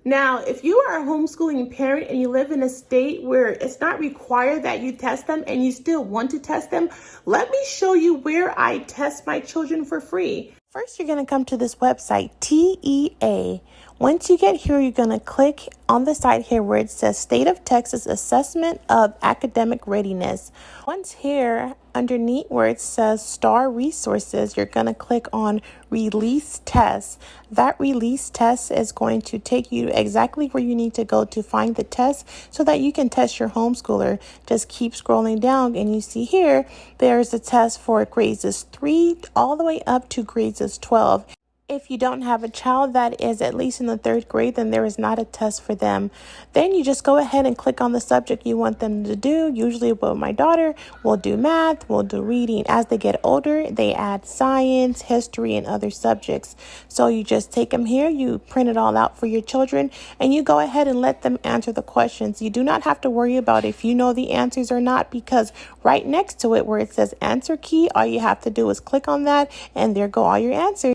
Now, if you are a homeschooling parent and you live in a state where it's not required that you test them and you still want to test them, let me show you where I test my children for free. First, you're going to come to this website, TEA. Once you get here, you're going to click on the side here where it says State of Texas Assessment of Academic Readiness. Once here, underneath where it says Star Resources, you're going to click on Release Tests. That release test is going to take you exactly where you need to go to find the test so that you can test your homeschooler. Just keep scrolling down and you see here, there's a test for grades 3 all the way up to grades 12. If you don't have a child that is at least in the 3rd grade, then there is not a test for them. Then you just go ahead and click on the subject you want them to do. Usually with my daughter, we'll do math, we'll do reading. As they get older, they add science, history, and other subjects. So you just take them here, you print it all out for your children, and you go ahead and let them answer the questions. You do not have to worry about if you know the answers or not, because right next to it where it says answer key, all you have to do is click on that, and there go all your answers.